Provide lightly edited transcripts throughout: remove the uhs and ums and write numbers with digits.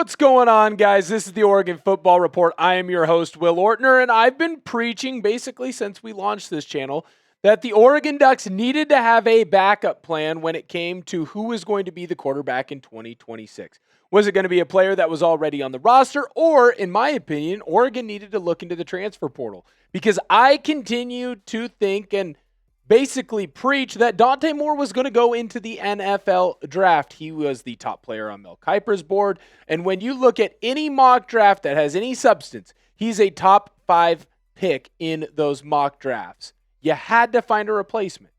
What's going on, guys? This is the Oregon Football Report. I am your host, Will Ortner, and I've been preaching basically since we launched this channel that the Oregon Ducks needed to have a backup plan when it came to who was going to be the quarterback in 2026. Was it going to be a player that was already on the roster, or, in my opinion, Oregon needed to look into the transfer portal? Because I continue to think and basically preach that Dante Moore was going to go into the NFL draft. He was the top player on Mel Kiper's board. And when you look at any mock draft that has any substance, he's a top 5 pick in those mock drafts. You had to find a replacement.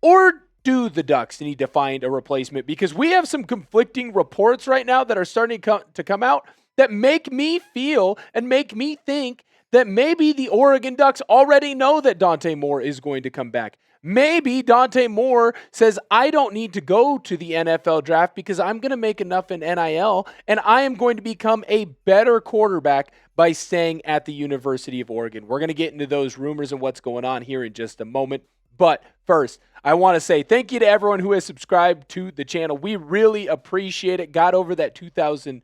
Or do the Ducks need to find a replacement? Because we have some conflicting reports right now that are starting to come out that make me feel and make me think that maybe the Oregon Ducks already know that Dante Moore is going to come back. Maybe Dante Moore says, I don't need to go to the NFL draft because I'm going to make enough in NIL and I am going to become a better quarterback by staying at the University of Oregon. We're going to get into those rumors and what's going on here in just a moment. But first, I want to say thank you to everyone who has subscribed to the channel. We really appreciate it. Got over that 2,000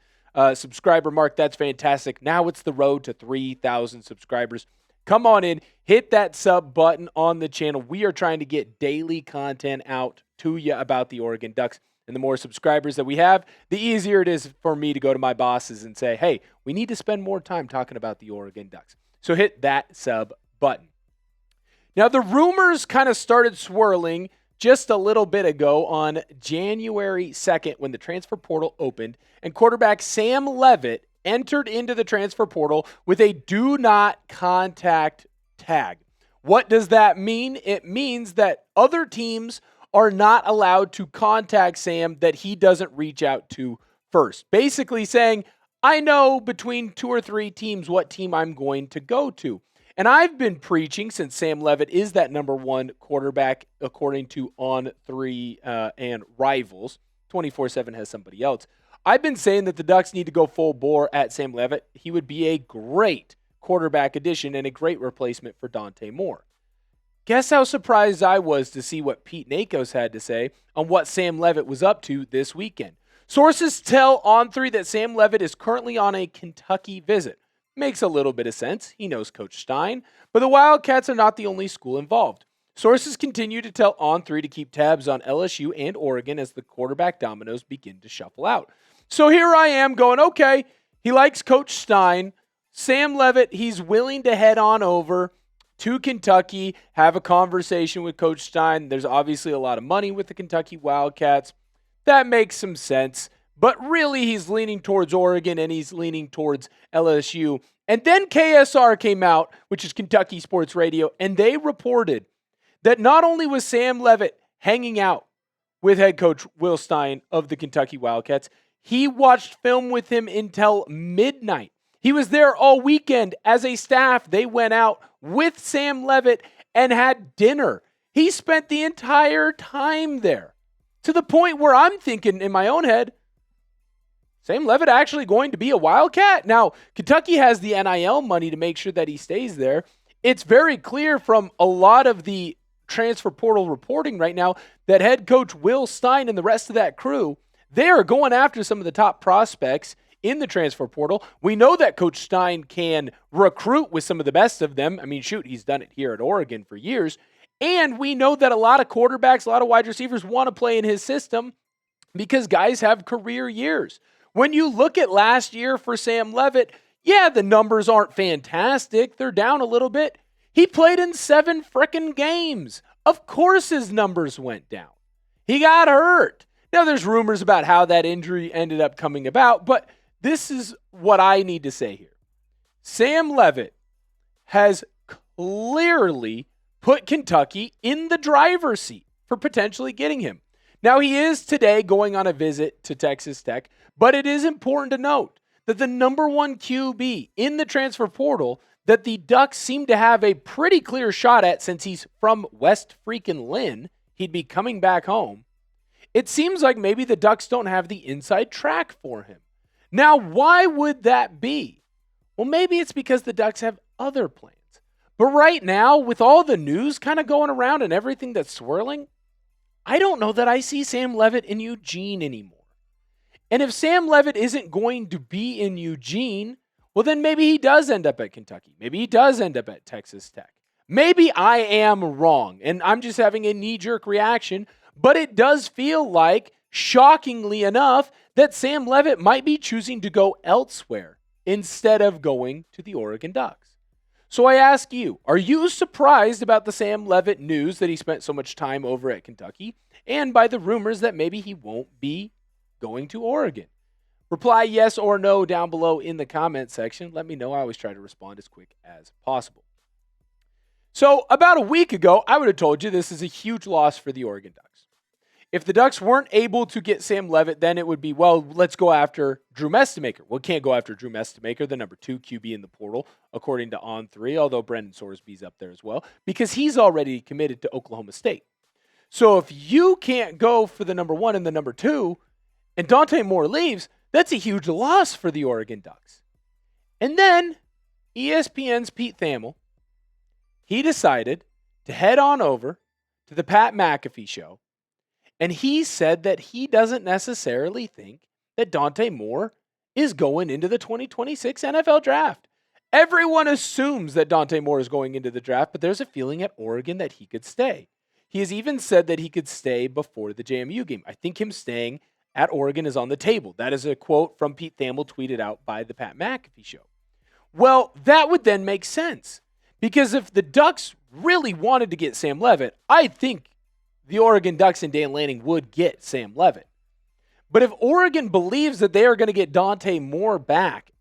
subscriber mark. That's fantastic. Now it's the road to 3,000 subscribers. Come on in, hit that sub button on the channel. We are trying to get daily content out to you about the Oregon Ducks. And the more subscribers that we have, the easier it is for me to go to my bosses and say, hey, we need to spend more time talking about the Oregon Ducks. So hit that sub button. Now, the rumors kind of started swirling just a little bit ago on January 2nd when the transfer portal opened and quarterback Sam Leavitt entered into the transfer portal with a do not contact tag. What does that mean? It means that other teams are not allowed to contact Sam that he doesn't reach out to first. Basically saying, I know between 2 or 3 teams what team I'm going to go to. And I've been preaching since Sam Leavitt is that number 1 quarterback, according to On3 and Rivals. 24/7 has somebody else. I've been saying that the Ducks need to go full bore at Sam Leavitt. He would be a great quarterback addition and a great replacement for Dante Moore. Guess how surprised I was to see what Pete Nakos had to say on what Sam Leavitt was up to this weekend. Sources tell On3 that Sam Leavitt is currently on a Kentucky visit. Makes a little bit of sense. He knows Coach Stein, but the Wildcats are not the only school involved. Sources continue to tell On3 to keep tabs on LSU and Oregon as the quarterback dominoes begin to shuffle out. So here I am going, okay, he likes Coach Stein. Sam Leavitt, he's willing to head on over to Kentucky, have a conversation with Coach Stein. There's obviously a lot of money with the Kentucky Wildcats. That makes some sense. But really, he's leaning towards Oregon and he's leaning towards LSU. And then KSR came out, which is Kentucky Sports Radio, and they reported that not only was Sam Leavitt hanging out with head coach Will Stein of the Kentucky Wildcats, he watched film with him until midnight. He was there all weekend as a staff. They went out with Sam Leavitt and had dinner. He spent the entire time there to the point where I'm thinking in my own head, Sam Leavitt actually going to be a Wildcat? Now, Kentucky has the NIL money to make sure that he stays there. It's very clear from a lot of the transfer portal reporting right now that head coach Will Stein and the rest of that crew, they are going after some of the top prospects in the transfer portal. We know that Coach Stein can recruit with some of the best of them. I mean, shoot, he's done it here at Oregon for years. And we know that a lot of quarterbacks, a lot of wide receivers want to play in his system because guys have career years. When you look at last year for Sam Leavitt, yeah, the numbers aren't fantastic. They're down a little bit. He played in 7 frickin' games. Of course his numbers went down. He got hurt. Now, there's rumors about how that injury ended up coming about, but this is what I need to say here. Sam Leavitt has clearly put Kentucky in the driver's seat for potentially getting him. Now, he is today going on a visit to Texas Tech, but it is important to note that the number 1 QB in the transfer portal that the Ducks seem to have a pretty clear shot at since he's from West freaking Lynn, he'd be coming back home. It seems like maybe the Ducks don't have the inside track for him. Now, why would that be? Well, maybe it's because the Ducks have other plans. But right now, with all the news kind of going around and everything that's swirling, I don't know that I see Sam Leavitt in Eugene anymore. And if Sam Leavitt isn't going to be in Eugene, well, then maybe he does end up at Kentucky. Maybe he does end up at Texas Tech. Maybe I am wrong, and I'm just having a knee-jerk reaction, but it does feel like, shockingly enough, that Sam Leavitt might be choosing to go elsewhere instead of going to the Oregon Ducks. So I ask you, are you surprised about the Sam Leavitt news that he spent so much time over at Kentucky, and by the rumors that maybe he won't be going to Oregon? Reply yes or no down below in the comment section. Let me know. I always try to respond as quick as possible. So about a week ago, I would have told you this is a huge loss for the Oregon Ducks. If the Ducks weren't able to get Sam Leavitt, then it would be, well, let's go after Drew Mestemaker. Well, can't go after Drew Mestemaker, the number 2 QB in the portal, according to On3, although Brendan Sorsby's up there as well, because he's already committed to Oklahoma State. So if you can't go for the number 1 and the number 2, and Dante Moore leaves, that's a huge loss for the Oregon Ducks. And then ESPN's Pete Thamel, he decided to head on over to the Pat McAfee show, and he said that he doesn't necessarily think that Dante Moore is going into the 2026 NFL draft. Everyone assumes that Dante Moore is going into the draft, but there's a feeling at Oregon that he could stay. He has even said that he could stay before the JMU game. I think him staying at Oregon is on the table. That is a quote from Pete Thamel tweeted out by the Pat McAfee show. Well, that would then make sense. Because if the Ducks really wanted to get Sam Leavitt, I think the Oregon Ducks and Dan Lanning would get Sam Leavitt. But if Oregon believes that they are going to get Dante Moore back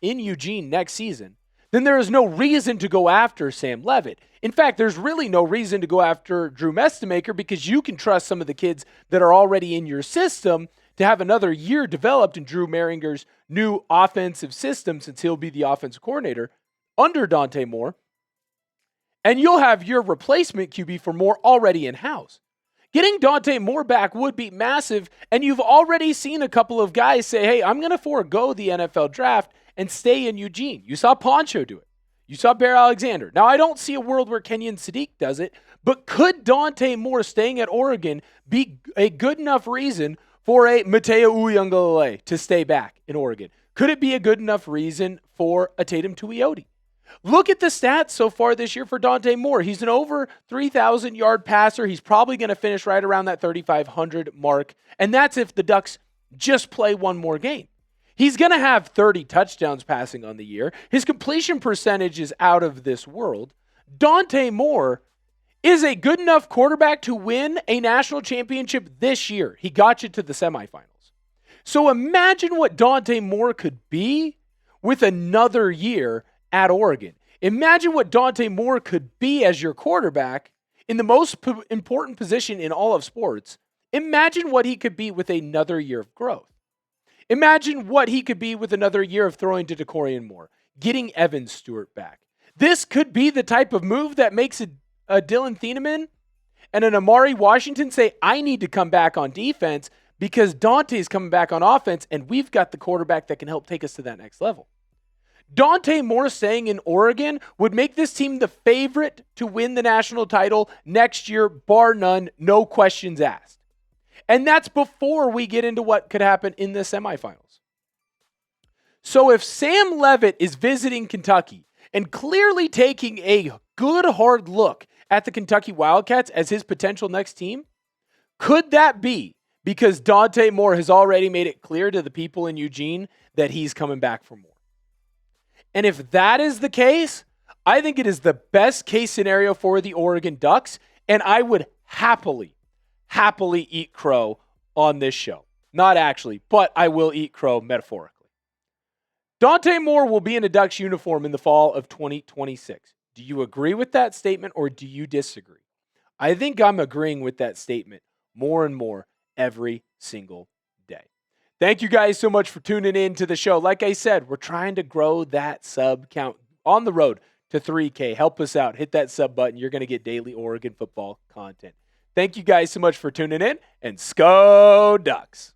in Eugene next season, then there is no reason to go after Sam Leavitt. In fact, there's really no reason to go after Drew Mestemaker because you can trust some of the kids that are already in your system to have another year developed in Drew Mehringer's new offensive system, since he'll be the offensive coordinator under Dante Moore. And you'll have your replacement QB for Moore already in-house. Getting Dante Moore back would be massive, and you've already seen a couple of guys say, hey, I'm going to forego the NFL draft and stay in Eugene. You saw Poncho do it. You saw Bear Alexander. Now, I don't see a world where Kenyon Sadiq does it, but could Dante Moore staying at Oregon be a good enough reason for a Mateo Uyunglele to stay back in Oregon? Could it be a good enough reason for a Tatum Tuioti? Look at the stats so far this year for Dante Moore. He's an over 3,000-yard passer. He's probably going to finish right around that 3,500 mark, and that's if the Ducks just play one more game. He's going to have 30 touchdowns passing on the year. His completion percentage is out of this world. Dante Moore is a good enough quarterback to win a national championship this year. He got you to the semifinals. So imagine what Dante Moore could be with another year at Oregon. Imagine what Dante Moore could be as your quarterback in the most important position in all of sports. Imagine what he could be with another year of growth. Imagine what he could be with another year of throwing to DeCorian Moore, getting Evan Stewart back. This could be the type of move that makes a Dylan Thieneman and an Amari Washington say, I need to come back on defense because Dante's coming back on offense, and we've got the quarterback that can help take us to that next level. Dante Moore staying in Oregon would make this team the favorite to win the national title next year, bar none, no questions asked. And that's before we get into what could happen in the semifinals. So if Sam Leavitt is visiting Kentucky and clearly taking a good hard look at the Kentucky Wildcats as his potential next team, could that be because Dante Moore has already made it clear to the people in Eugene that he's coming back for more? And if that is the case, I think it is the best case scenario for the Oregon Ducks, and I would happily eat crow on this show. Not actually, but I will eat crow metaphorically. Dante Moore will be in a Ducks uniform in the fall of 2026. Do you agree with that statement or do you disagree? I think I'm agreeing with that statement more and more every single day. Thank you guys so much for tuning in to the show. Like I said, we're trying to grow that sub count on the road to 3K. Help us out. Hit that sub button. You're going to get daily Oregon football content. Thank you guys so much for tuning in, and Sco Ducks.